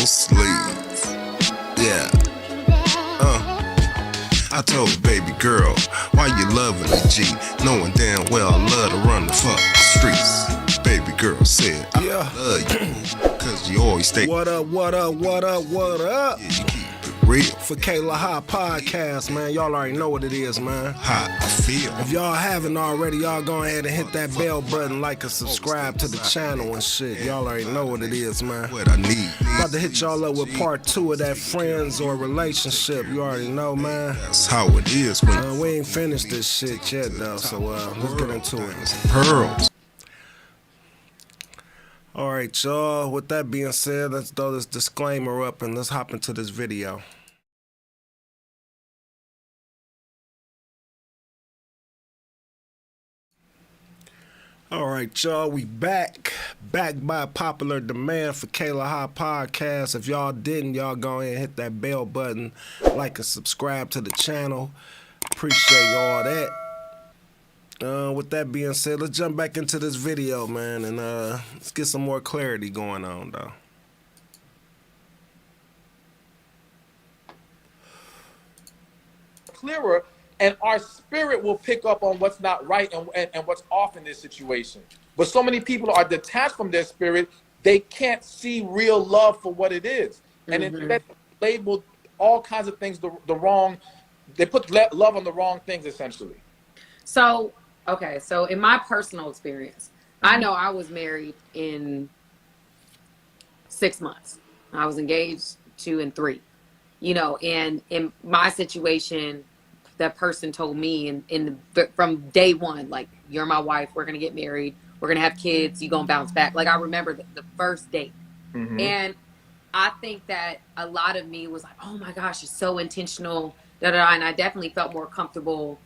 sleeve. Yeah. I told baby girl, why you loving the G, knowing damn well I love to run the fuck streets. Baby girl said, I love you, cause you always stay. What up, what up, what up, what up? Yeah, you keep it real. FAKALAHA podcast, man. Y'all already know what it is, man. How I feel. If y'all haven't already, y'all go ahead and hit that bell button, like and subscribe to the channel and shit. Y'all already know what it is, man. What I need. About to hit y'all up with part 2 of that friends or relationship. You already know, man. That's how it is when We ain't finished this shit yet, though, so let's get into it. pearls. Alright, y'all. With that being said, let's throw this disclaimer up and let's hop into this video. Alright, y'all, we back by popular demand for FAKALAHA podcast. If y'all didn't, y'all go ahead and hit that bell button, like and subscribe to the channel. Appreciate all that. With that being said, let's jump back into this video, man, and let's get some more clarity going on, though. Clearer, and our spirit will pick up on what's not right and what's off in this situation. But so many people are detached from their spirit, they can't see real love for what it is. And instead label all kinds of things the wrong, they put love on the wrong things, essentially. So, okay, so in my personal experience, I know I was married in 6 months. I was engaged 2 and 3, you know, and in my situation, that person told me from day one, like, you're my wife, we're going to get married, we're going to have kids, you're going to bounce back. Like, I remember the first date. And I think that a lot of me was like, oh my gosh, it's so intentional, and I definitely felt more comfortable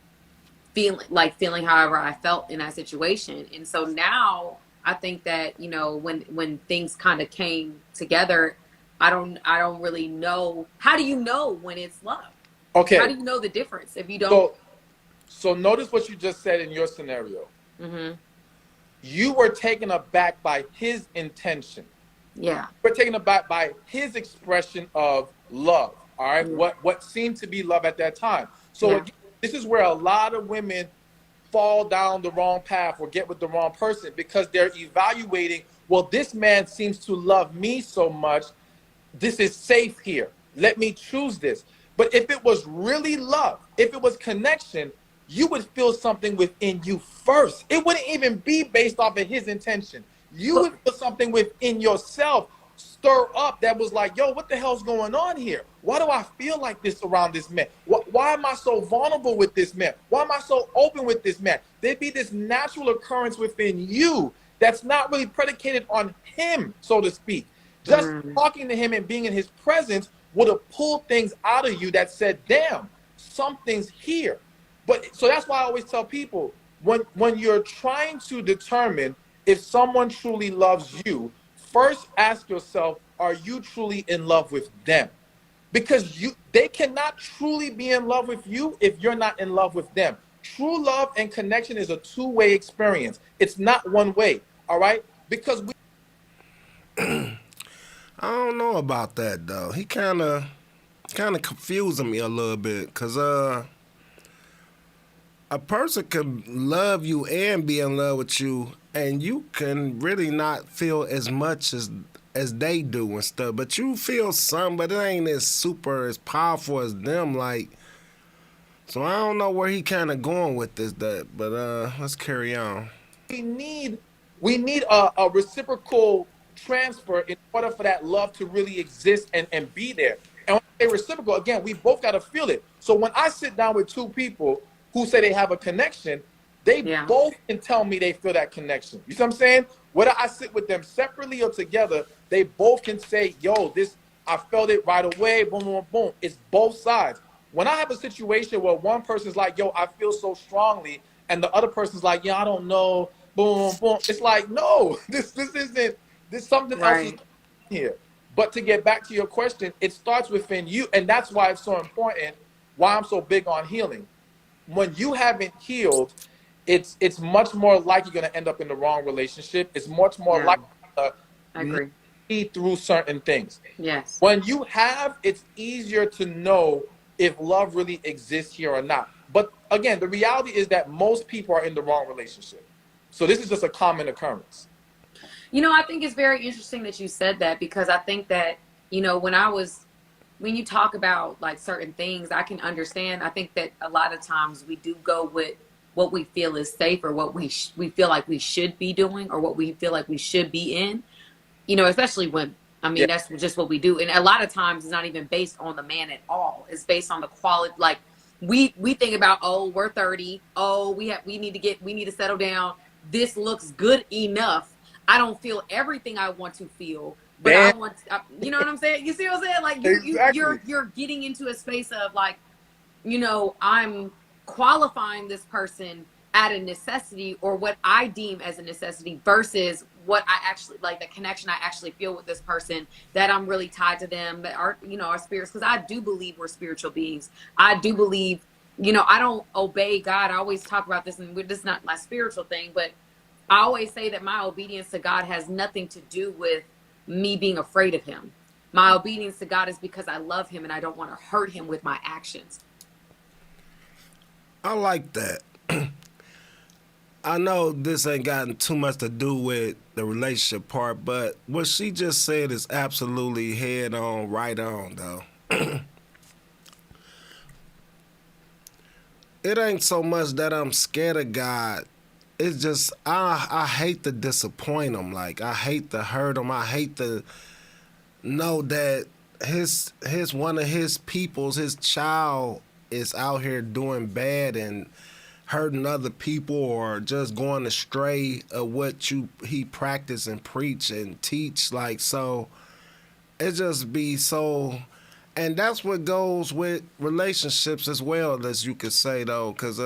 feeling however I felt in that situation. And so now I think that, you know, when things kind of came together, I don't really know. How do you know when it's love? Okay. How do you know the difference if you don't? So notice what you just said in your scenario. You were taken aback by his intention. Yeah. You were taken aback by his expression of love. All right. What seemed to be love at that time. So again, this is where a lot of women fall down the wrong path or get with the wrong person, because they're evaluating, well, this man seems to love me so much, this is safe here, let me choose this. But if it was really love, if it was connection, you would feel something within you first. It wouldn't even be based off of his intention. You would feel something within yourself stir up that was like, yo, what the hell's going on here? Why do I feel like this around this man? Why am I so vulnerable with this man? Why am I so open with this man? There'd be this natural occurrence within you that's not really predicated on him, so to speak. Just talking to him and being in his presence would have pulled things out of you that said, damn, something's here. But so that's why I always tell people, when you're trying to determine if someone truly loves you, first ask yourself, are you truly in love with them? Because they cannot truly be in love with you if you're not in love with them. True love and connection is a two-way experience. It's not one way, all right? Because I don't know about that, though. He kind of confusing me a little bit, because a person can love you and be in love with you, and you can really not feel as much as they do and stuff. But you feel something, but it ain't as powerful as them. Like, so I don't know where he kind of going with this, but let's carry on. we need a reciprocal transfer in order for that love to really exist and be there. And when I say reciprocal, again, we both got to feel it. So when I sit down with two people who say they have a connection, they both can tell me they feel that connection. You see what I'm saying? Whether I sit with them separately or together, they both can say, yo, I felt it right away, boom, boom, boom. It's both sides. When I have a situation where one person's like, yo, I feel so strongly, and the other person's like, yeah, I don't know, boom, boom. It's like, no, this something else is here. But to get back to your question, it starts within you, and that's why it's so important, why I'm so big on healing. When you haven't healed, it's much more likely you're going to end up in the wrong relationship. It's much more likely I agree. see through certain things. Yes. When you have, it's easier to know if love really exists here or not. But again, the reality is that most people are in the wrong relationship. So this is just a common occurrence. You know, I think it's very interesting that you said that, because I think that, you know, when you talk about like certain things, I can understand. I think that a lot of times we do go with what we feel is safe, or what we feel like we should be doing, or what we feel like we should be in, you know, especially when, I mean, Yeah. that's just what we do. And a lot of times it's not even based on the man at all. It's based on the quality. Like we think about, oh, we're 30. Oh, we need to settle down. This looks good enough. I don't feel everything I want to feel, but I Damn. want, you know what I'm saying? You see what I'm saying? Like Exactly. you're getting into a space of like, you know, I'm qualifying this person at a necessity, or what I deem as a necessity, versus what I actually like, the connection I actually feel with this person, that I'm really tied to them, that are, you know, our spirits. Because I do believe we're spiritual beings. I do believe, you know, I don't obey God. I always talk about this, and this is not my spiritual thing, but I always say that my obedience to God has nothing to do with me being afraid of him. My obedience to God is because I love him and I don't want to hurt him with my actions. I like that. I know this ain't gotten too much to do with the relationship part, but what she just said is absolutely head on, right on, though. It ain't so much that I'm scared of God. It's just I hate to disappoint him. Like, I hate to hurt him. I hate to know that his one of his peoples, his child, is out here doing bad and hurting other people, or just going astray of what he practice and preach and teach. Like, so it just be so. And that's what goes with relationships as well, as you could say, though, because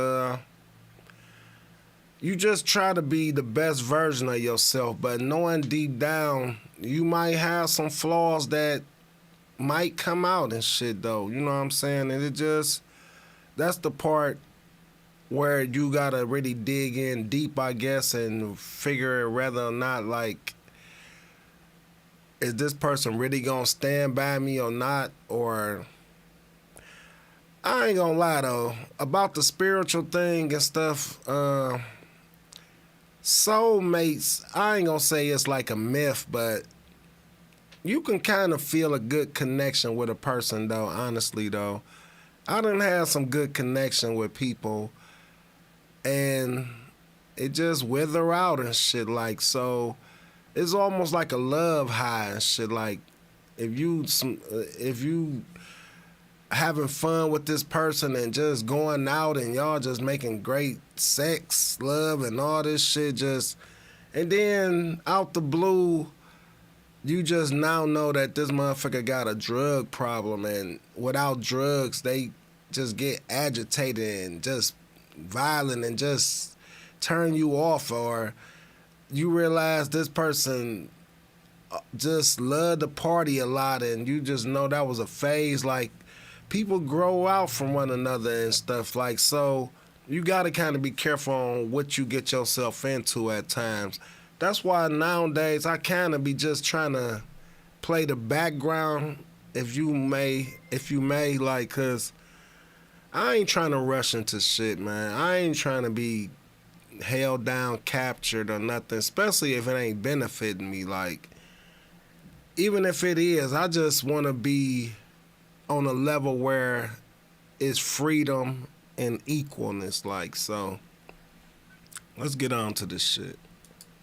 you just try to be the best version of yourself, but knowing deep down you might have some flaws that might come out and shit, though. You know what I'm saying? And that's the part where you gotta really dig in deep, I guess, and figure whether or not, like, is this person really gonna stand by me or not? Or I ain't gonna lie though, about the spiritual thing and stuff, soulmates, I ain't gonna say it's like a myth, but you can kind of feel a good connection with a person, though, honestly, though. I done had some good connection with people, and it just wither out and shit, like, so it's almost like a love high and shit. Like, if you having fun with this person and just going out and y'all just making great sex, love, and all this shit, just, and then out the blue, you just now know that this motherfucker got a drug problem, and without drugs, they just get agitated and just violent and just turn you off. Or you realize this person just loved to party a lot, and you just know that was a phase. Like, people grow out from one another and stuff, like, so you got to kind of be careful on what you get yourself into at times. That's why nowadays I kind of be just trying to play the background, if you may, like, cause I ain't trying to rush into shit, man. I ain't trying to be held down, captured, or nothing, especially if it ain't benefiting me. Like, even if it is, I just want to be on a level where it's freedom and equalness. Like, so let's get on to this shit.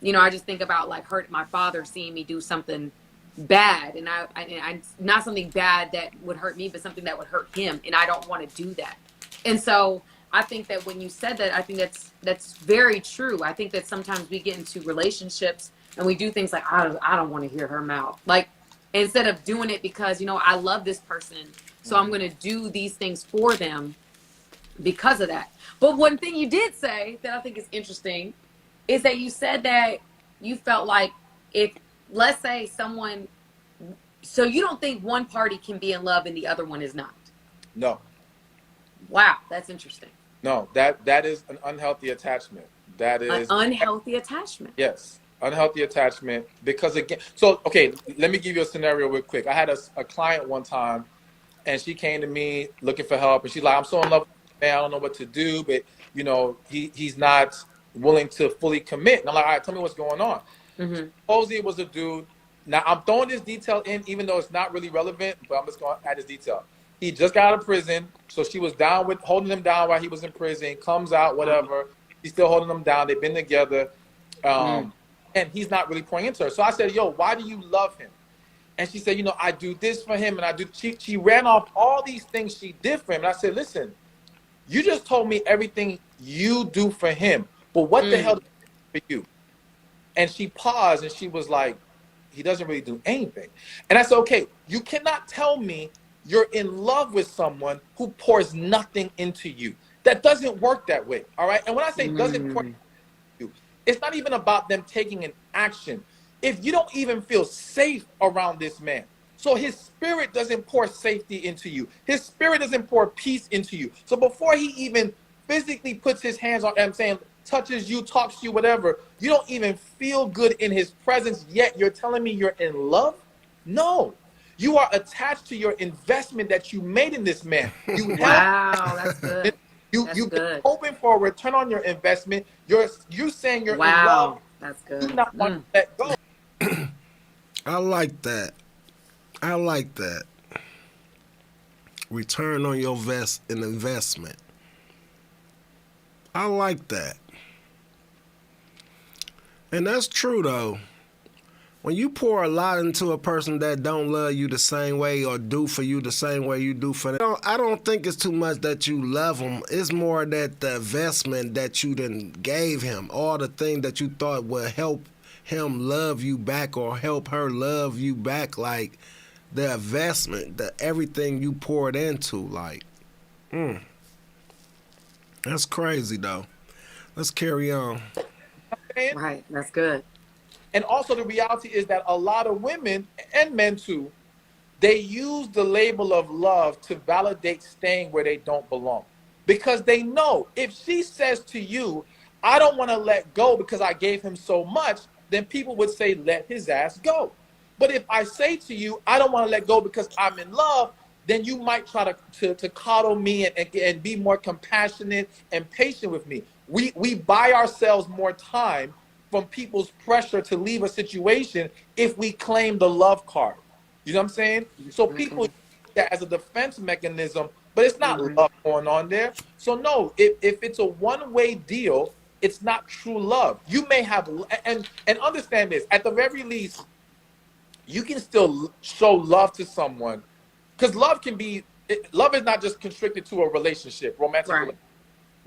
You know, I just think about like hurt my father seeing me do something bad, and I not something bad that would hurt me, but something that would hurt him, and I don't want to do that. And so I think that when you said that, I think that's very true. I think that sometimes we get into relationships and we do things like, I don't want to hear her mouth, like, instead of doing it because, you know, I love this person, so I'm going to do these things for them because of that. But one thing you did say that I think is interesting is that you said that you felt like, if, let's say someone, so you don't think one party can be in love and the other one is not? No. Wow, that's interesting. No, that is an unhealthy attachment. That An is unhealthy attachment. yes. Unhealthy attachment because again, so okay, let me give you a scenario real quick. I had a client one time, and she came to me looking for help, and she's like, "I'm so in love with this man, I don't know what to do, but you know, he's not willing to fully commit." And I'm like, "All right, tell me what's going on." Mm-hmm. Supposedly it was a dude. Now I'm throwing this detail in, even though it's not really relevant, but I'm just going to add this detail. He just got out of prison, so she was down with holding him down while he was in prison. Comes out, whatever. She's still holding him down. They've been together. Mm. And he's not really pouring into her. So I said, "Yo, why do you love him?" And she said, "You know, I do this for him, and I do." She ran off all these things she did for him, and I said, "Listen, you just told me everything you do for him, but what the hell Mm. does he do for you?" And she paused, and she was like, "He doesn't really do anything." And I said, "Okay, you cannot tell me you're in love with someone who pours nothing into you. That doesn't work that way, all right?" And when I say doesn't pour, Mm. you. It's not even about them taking an action. If you don't even feel safe around this man, so his spirit doesn't pour safety into you, his spirit doesn't pour peace into you. So before he even physically puts his hands on, I'm saying, touches you, talks to you, whatever, you don't even feel good in his presence, yet you're telling me you're in love? No. You are attached to your investment that you made in this man. You held Wow, that's good. That's you've been good. hoping for a return on your investment. You saying you're in love. Wow, that's You good. not want to let go. I like that. I like that. Return on your investment. I like that. And that's true though. When you pour a lot into a person that don't love you the same way or do for you the same way you do for them, I don't think it's too much that you love them. It's more that the investment that you done gave him, all the thing that you thought would help him love you back or help her love you back, like the investment, the everything you poured into, like, that's crazy though. Let's carry on. Right, that's good. And also the reality is that a lot of women and men too, they use the label of love to validate staying where they don't belong. Because they know if she says to you, "I don't want to let go because I gave him so much," then people would say, "Let his ass go." But if I say to you, "I don't want to let go because I'm in love," then you might try to coddle me and be more compassionate and patient with me. We buy ourselves more time from people's pressure to leave a situation if we claim the love card. You know what I'm saying? So people use that as a defense mechanism, but it's not Mm-hmm. love going on there. So no, if it's a one-way deal, it's not true love. You may have and understand this, at the very least, you can still show love to someone because love is not just constricted to a relationship, romantic Right, relationship.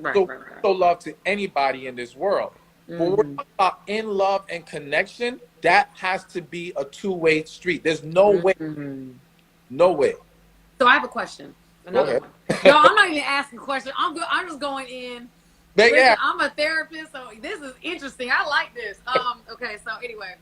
right, So right, right. show love to anybody in this world. But when we're Mm-hmm. talking about in love and connection, that has to be a two-way street. There's no way, Mm-hmm. no way. So I have a question. Go Another ahead. one. No, I'm not even asking questions. I'm just going in. But Listen, yeah, I'm a therapist, so this is interesting. I like this. Okay, so anyway,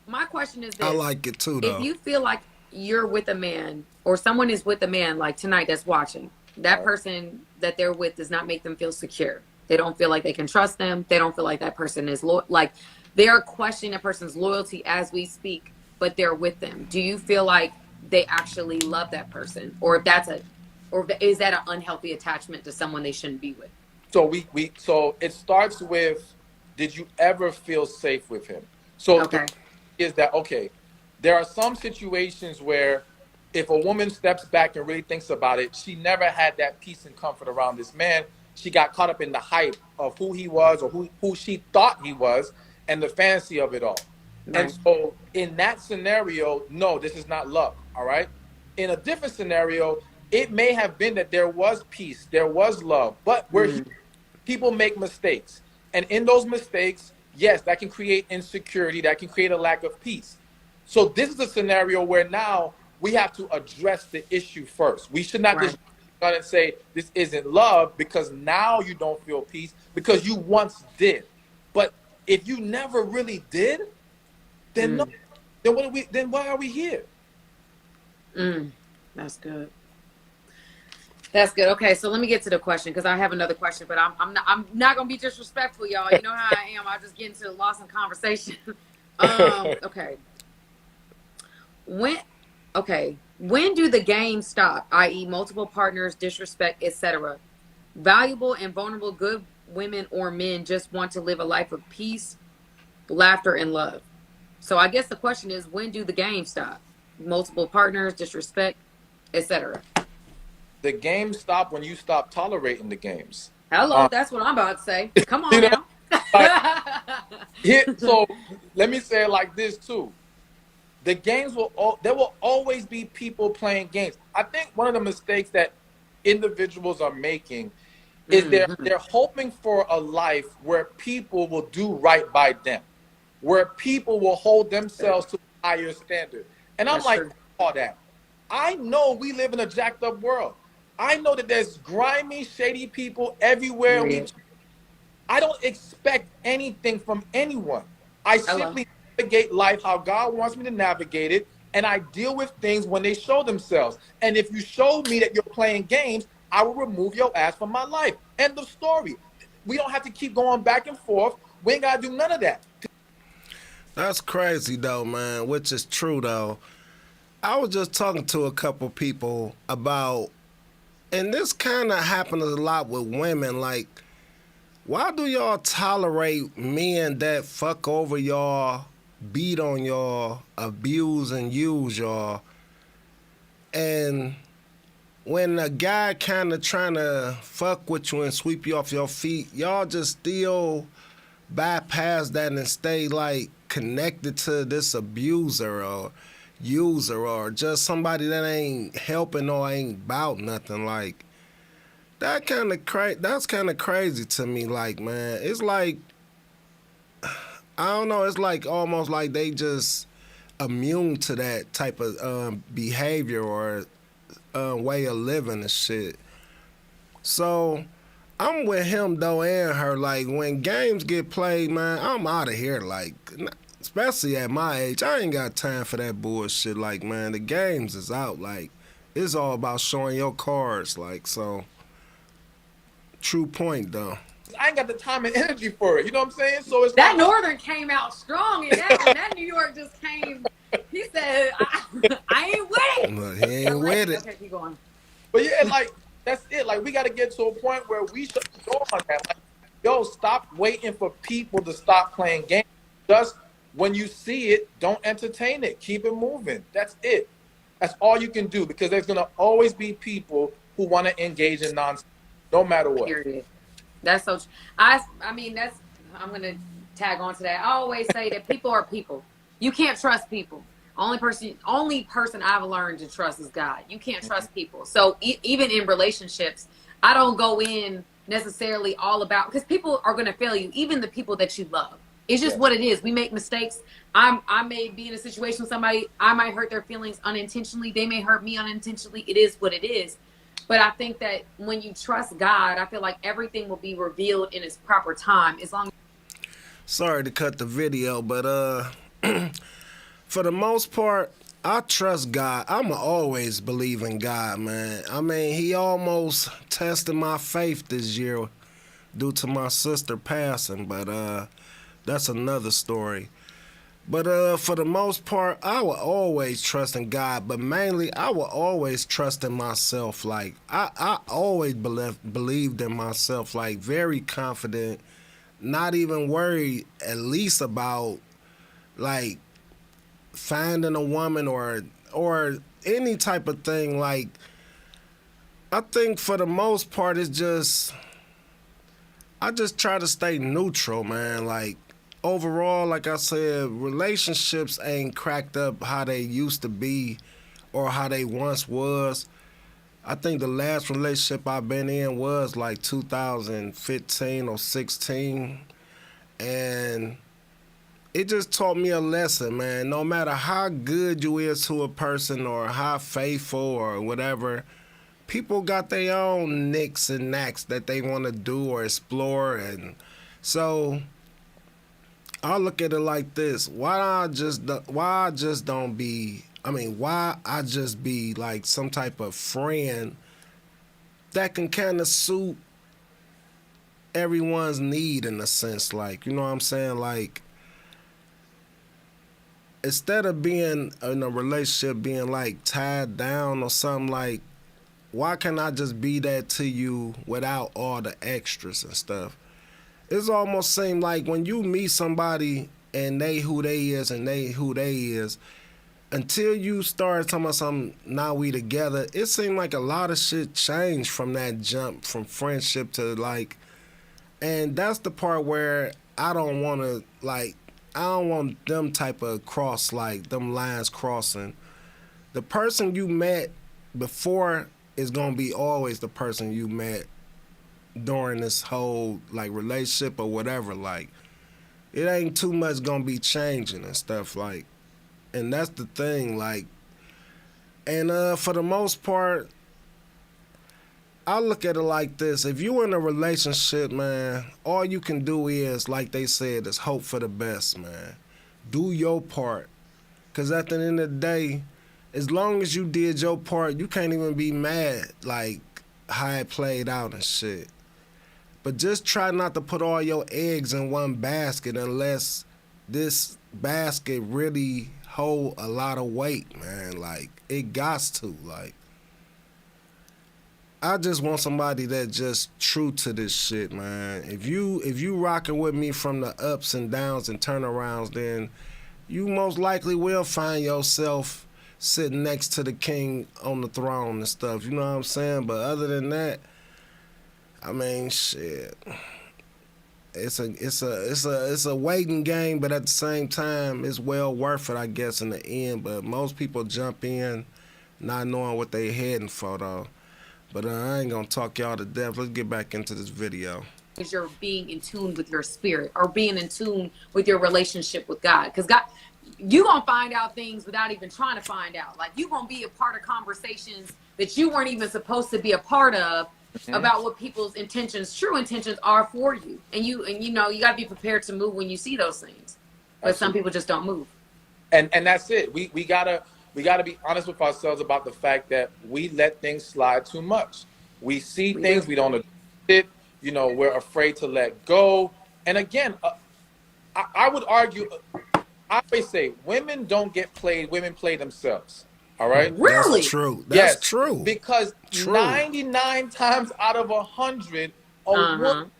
my question is I this. like it too If though. you feel like you're with a man or someone is with a man like tonight that's watching, that person that they're with does not make them feel secure. They don't feel like they can trust them. They don't feel like that person is like they're questioning a person's loyalty as we speak, but they're with them. Do you feel like they actually love that person, or if that's a, or is that an unhealthy attachment to someone they shouldn't be with? so so it starts with, did you ever feel safe with him? So the Okay. is that okay? There are some situations where if a woman steps back and really thinks about it, she never had that peace and comfort around this man. She got caught up in the hype of who he was or who she thought he was and the fantasy of it all. And Right. so in that scenario, no, this is not love. All right. In a different scenario, it may have been that there was peace, there was love, but we're Mm. people make mistakes. And in those mistakes, yes, that can create insecurity, that can create a lack of peace. So this is a scenario where now we have to address the issue first. We should not Right. just gun and say this isn't love because now you don't feel peace because you once did. But if you never really did, then no, Mm. then what are we, why are we here? Mm. That's good. That's good. Okay, so let me get to the question because I have another question, but I'm not gonna be disrespectful, y'all. You know how I am. I just get into lost in conversation. Okay. When when do the games stop? I.e., multiple partners, disrespect, etc. Valuable and vulnerable good women or men just want to live a life of peace, laughter, and love. So I guess the question is, when do the games stop? Multiple partners, disrespect, etc. The games stop when you stop tolerating the games. Hello, Um, that's what I'm about to say. Come you on know, now. like here. So let me say it like this too. The games there will always be people playing games. I think one of the mistakes that individuals are making is Mhm. they're hoping for a life where people will do right by them, where people will hold themselves to a higher standard. And I'm That's like, true. all that. I know we live in a jacked up world. I know that there's grimy, shady people everywhere, and Period. I don't expect anything from anyone. I Hello. simply navigate life how God wants me to navigate it, and I deal with things when they show themselves. And if you show me that you're playing games, I will remove your ass from my life. End of story. We don't have to keep going back and forth. We ain't gotta do none of that. That's crazy though, man, which is true though. I was just talking to a couple people about, and this kind of happens a lot with women. Like, why do y'all tolerate men that fuck over y'all, beat on y'all, abuse and use y'all? And when a guy kind of trying to fuck with you and sweep you off your feet, y'all just still bypass that and stay like connected to this abuser or user or just somebody that ain't helping or ain't about nothing. Like that's kind of crazy to me. Like, man, it's like, I don't know, it's like almost like they just immune to that type of behavior or way of living and shit. So I'm with him though and her. Like, when games get played, man, I'm out of here. Like, especially at my age, I ain't got time for that bullshit. Like, man, the games is out. Like, it's all about showing your cards. Like, so true point though. I ain't got the time and energy for it. You know what I'm saying? So it's That like, Northern came out strong in that one. That New York just came. He said, I ain't with it. Look, he ain't LA. with it. Okay, keep going. but yeah, like that's it. Like we got to get to a point where we shut the door on that. Like, yo, stop waiting for people to stop playing games. Just when you see it, don't entertain it. Keep it moving. That's it. That's all you can do because there's gonna always be people who want to engage in nonsense, no matter what. Period. That's so. I mean, that's. I'm gonna tag on to that. I always say that people are people. You can't trust people. Only person I've learned to trust is God. You can't trust people. So even in relationships, I don't go in necessarily all about because people are gonna fail you. Even the people that you love. It's just Yes. what it is. We make mistakes. I may be in a situation with somebody. I might hurt their feelings unintentionally. They may hurt me unintentionally. It is what it is. But I think that when you trust God, I feel like everything will be revealed in its proper time. As long Sorry to cut the video, but for the most part, I trust God. I'ma always believe in God, man. I mean, he almost tested my faith this year due to my sister passing, but that's another story. But for the most part, I will always trust in God, but mainly I will always trust in myself. Like, I always believed in myself, like very confident, not even worried at least about like finding a woman or any type of thing. Like, I think for the most part it's just I just try to stay neutral, man. Like, overall, like I said, relationships ain't cracked up how they used to be or how they once was. I think the last relationship I've been in was like 2015 or 16, and it just taught me a lesson, man. No matter how good you is to a person or how faithful or whatever, people got their own nicks and knacks that they want to do or explore, and so I look at it like this: why I just don't be? I mean, why I just be like some type of friend that can kind of suit everyone's need in a sense. Like, you know what I'm saying? Like, instead of being in a relationship being like tied down or something, like, why can't I just be that to you without all the extras and stuff? It's almost seem like when you meet somebody and they who they is and they who they is, until you start talking about something, now we together, it seemed like a lot of shit changed from that jump from friendship to like, and that's the part where I don't want to like, I don't want them type of cross, like them lines crossing. The person you met before is gonna be always the person you met during this whole like relationship or whatever. Like, it ain't too much gonna be changing and stuff, like, and that's the thing, like, and for the most part, I look at it like this: if you in a relationship, man, all you can do is, like they said, is hope for the best, man. Do your part, cause at the end of the day, as long as you did your part, you can't even be mad like how it played out and shit. But just try not to put all your eggs in one basket unless this basket really hold a lot of weight, man. Like, it gots to. Like, I just want somebody that just true to this shit, man. If you rocking with me from the ups and downs and turnarounds, then you most likely will find yourself sitting next to the king on the throne and stuff. You know what I'm saying? But other than that, I mean, shit. It's a waiting game, but at the same time, it's well worth it, I guess, in the end. But most people jump in not knowing what they heading for, though. But I ain't gonna talk y'all to death. Let's get back into this video. Is you're being in tune with your spirit or being in tune with your relationship with God. Because God, you gonna find out things without even trying to find out. Like, you gonna be a part of conversations that you weren't even supposed to be a part of about what people's intentions, true intentions, are for you. And you know, you gotta be prepared to move when you see those things. But some people just don't move. And that's it. We gotta be honest with ourselves about the fact that we let things slide too much. We see things, we don't address it. You know, we're afraid to let go. And again, I would argue, I always say, women don't get played, women play themselves. All right? Really? That's true. That's Yes, true. because True. 99 times out of 100, a woman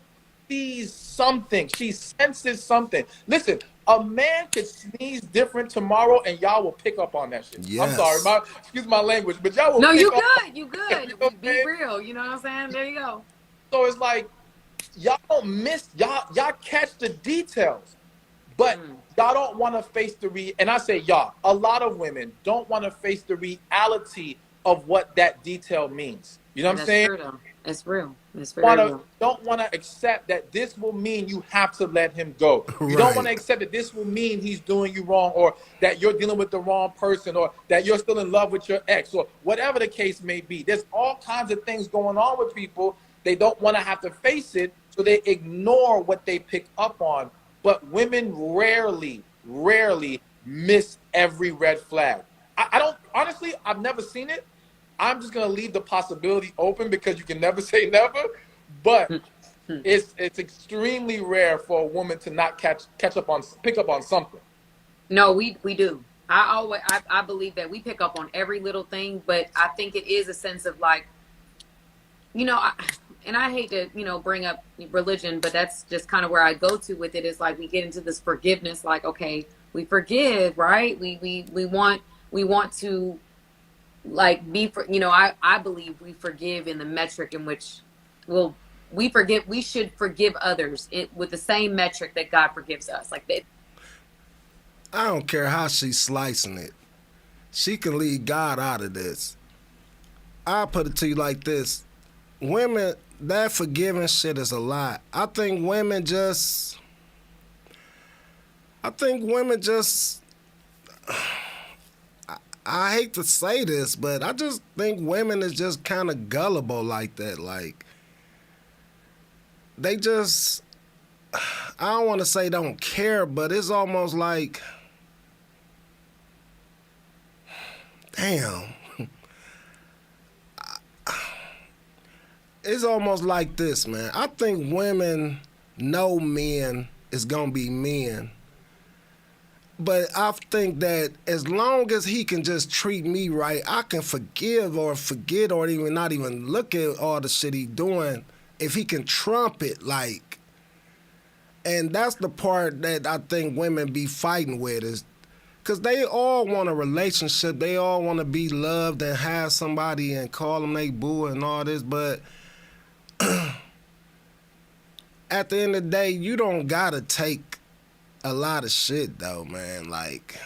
sees something. She senses something. Listen, a man could sneeze different tomorrow, and y'all will pick up on that shit. Yes. I'm sorry, excuse my language, but y'all will. No, pick you up good. You good. You know Be real. You know what I'm saying? There you go. So it's like y'all don't miss y'all catch the details, but y'all don't want to face the and I say y'all, a lot of women don't want to face the reality of what that detail means. You know what I'm saying? True, though. It's real. It's very real. Don't want to accept that this will mean you have to let him go. You don't want to accept that this will mean he's doing you wrong, or that you're dealing with the wrong person, or that you're still in love with your ex, or whatever the case may be. There's all kinds of things going on with people. They don't want to have to face it, so they ignore what they pick up on. But women rarely miss every red flag. I don't, honestly, I've never seen it. I'm just gonna leave the possibility open because you can never say never, but it's extremely rare for a woman to not pick up on something. No, we do. I believe that we pick up on every little thing, but I think it is a sense of like, you know, and I hate to, you know, bring up religion, but that's just kind of where I go to with it, is like we get into this forgiveness, like, okay, we forgive, right? We want to like you know, I believe we forgive in the metric in which we should forgive others with the same metric that God forgives us. Like that. I don't care how she's slicing it. She can leave God out of this. I'll put it to you like this. Women, that forgiving shit is a lie. I think women just I hate to say this, but I just think women is just kind of gullible like that. Like, they just, I don't want to say don't care, but it's almost like, damn. it's almost like this, man. I think women know men is gonna be men. But I think that as long as he can just treat me right, I can forgive or forget or even not even look at all the shit he doing if he can trump it, like. And that's the part that I think women be fighting with is because they all want a relationship. They all want to be loved and have somebody and call them they boo and all this. But at the end of the day, you don't got to take a lot of shit, though, man. Like,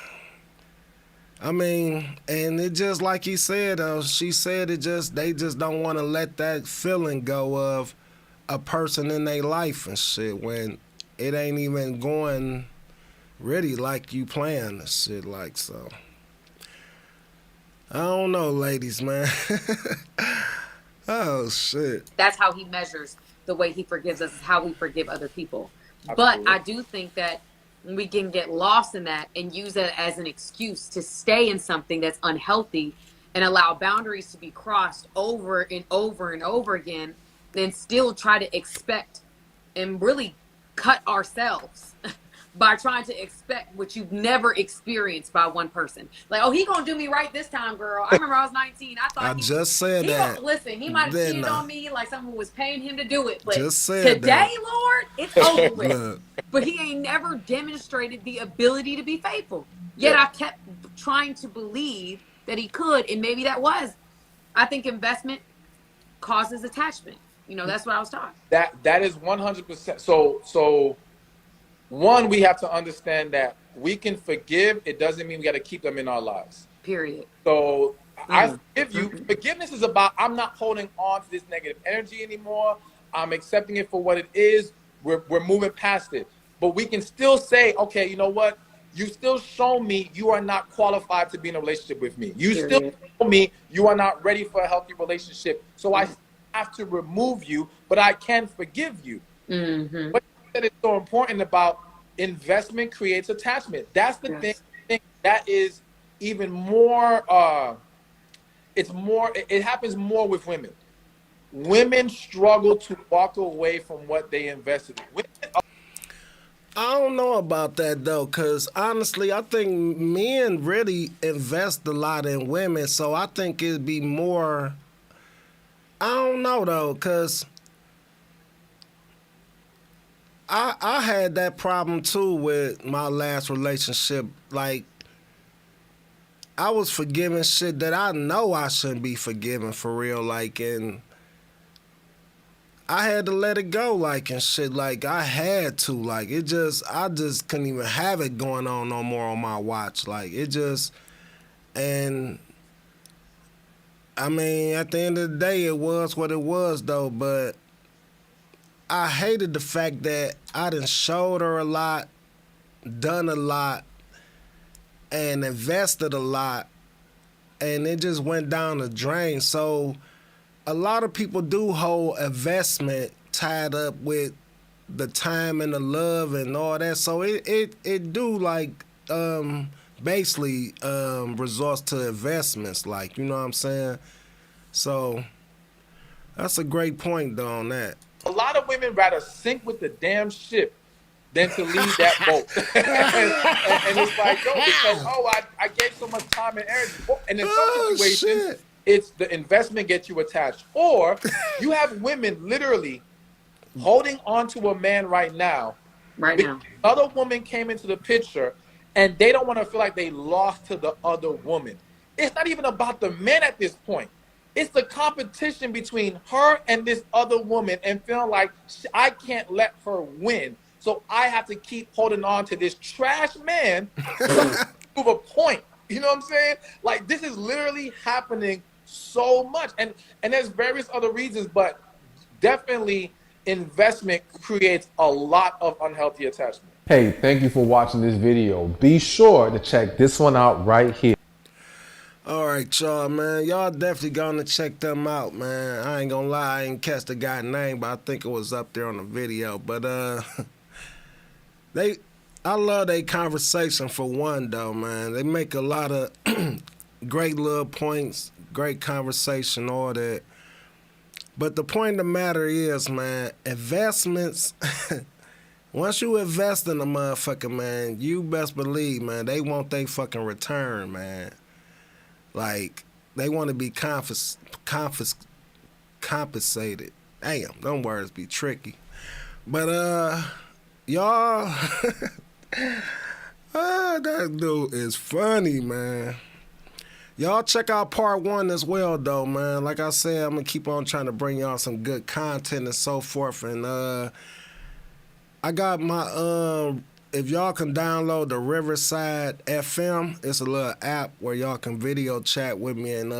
I mean, and it just like he said, she said it just, they just don't want to let that feeling go of a person in their life and shit when it ain't even going really like you playing the shit, like, so. I don't know, ladies, man. Oh, shit. That's how he measures the way he forgives us, is how we forgive other people. Absolutely. But I do think that we can get lost in that and use it as an excuse to stay in something that's unhealthy and allow boundaries to be crossed over and over and over again, then still try to expect and really cut ourselves by trying to expect what you've never experienced by one person. Like, oh, he gonna do me right this time, girl. I remember I was 19. I thought I just said that. Listen, he might have Then, cheated on me like someone was paying him to do it. But just said today, that. Lord, it's over with. Look, But he ain't never demonstrated the ability to be faithful. Yet I kept trying to believe that he could, and maybe that was. I think investment causes attachment. You know, that's what I was taught. That is 100%. So one, we have to understand that we can forgive. It doesn't mean we got to keep them in our lives. Period. So I forgive you. Forgiveness is about, I'm not holding on to this negative energy anymore. I'm accepting it for what it is. We're moving past it. But we can still say, okay, you know what? You still show me you are not qualified to be in a relationship with me. You still show me you are not ready for a healthy relationship. So I have to remove you, but I can forgive you. Mm-hmm. What that is so important about investment creates attachment. That's the thing that is even more, it happens more with women. Women struggle to walk away from what they invested in. I don't know about that though, because honestly, I think men really invest a lot in women, so I think it'd be more. I don't know though, because I had that problem too with my last relationship. Like, I was forgiving shit that I know I shouldn't be forgiving for real, like, and I had to let it go, like, and shit. Like, I had to. Like, I just couldn't even have it going on no more on my watch. Like, it just, and I mean, at the end of the day, it was what it was, though. But I hated the fact that I done showed her a lot, done a lot, and invested a lot, and it just went down the drain. So a lot of people do hold investment tied up with the time and the love and all that. So it do like basically resorts to investments, like, you know what I'm saying? So that's a great point though on that. A lot of women rather sink with the damn ship than to leave that boat. and it's like, no, because, I gave so much time and energy. And in some situations, it's the investment gets you attached. Or you have women literally holding on to a man right now. Another woman came into the picture and they don't want to feel like they lost to the other woman. It's not even about the men at this point. It's the competition between her and this other woman and feeling like I can't let her win. So I have to keep holding on to this trash man to prove a point. You know what I'm saying? Like, this is literally happening so much. And there's various other reasons, but definitely investment creates a lot of unhealthy attachment. Hey, thank you for watching this video. Be sure to check this one out right here. All right, y'all, man. Y'all definitely gonna check them out, man. I ain't gonna lie, I ain't catch the guy's name, but I think it was up there on the video. But I love their conversation for one, though, man. They make a lot of great little points, great conversation, all that. But the point of the matter is, man, investments, once you invest in a motherfucker, man, you best believe, man, they want they fucking return, man. Like, they want to be compensated. Damn, them words be tricky. But, y'all, that dude is funny, man. Y'all check out part 1 as well, though, man. Like I said, I'm going to keep on trying to bring y'all some good content and so forth. And I got my, if y'all can download the Riverside FM, it's a little app where y'all can video chat with me. And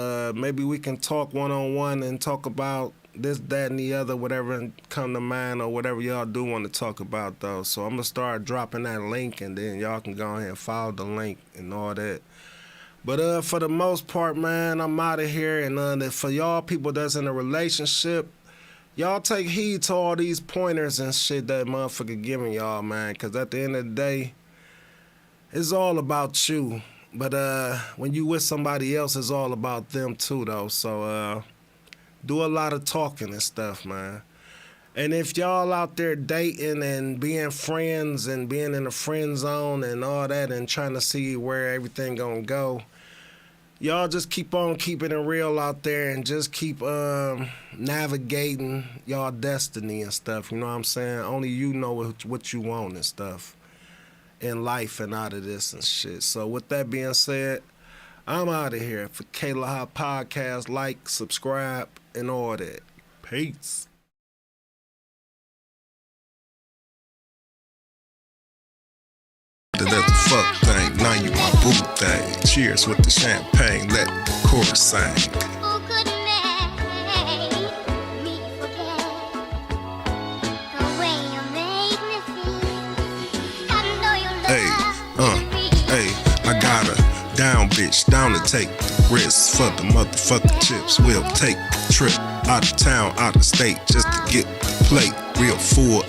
maybe we can talk one-on-one and talk about this, that, and the other, whatever come to mind or whatever y'all do want to talk about, though. So I'm going to start dropping that link, and then y'all can go ahead and follow the link and all that. But for the most part, man, I'm out of here. And for y'all people that's in a relationship, y'all take heed to all these pointers and shit that motherfucker giving y'all, man. Because at the end of the day, it's all about you. But when you with somebody else, it's all about them too, though. So do a lot of talking and stuff, man. And if y'all out there dating and being friends and being in the friend zone and all that and trying to see where everything gonna go, y'all just keep on keeping it real out there and just keep navigating y'all destiny and stuff. You know what I'm saying? Only you know what you want and stuff in life and out of this and shit. So with that being said, I'm out of here. For Kalaha Podcast, like, subscribe, and all that. Peace. That's the fuck thing, now you my boo thing. Cheers with the champagne, let the chorus sing. Hey, I got a down bitch, down to take the risks for the motherfucking chips. We'll take a trip out of town, out of state, just to get the plate real full.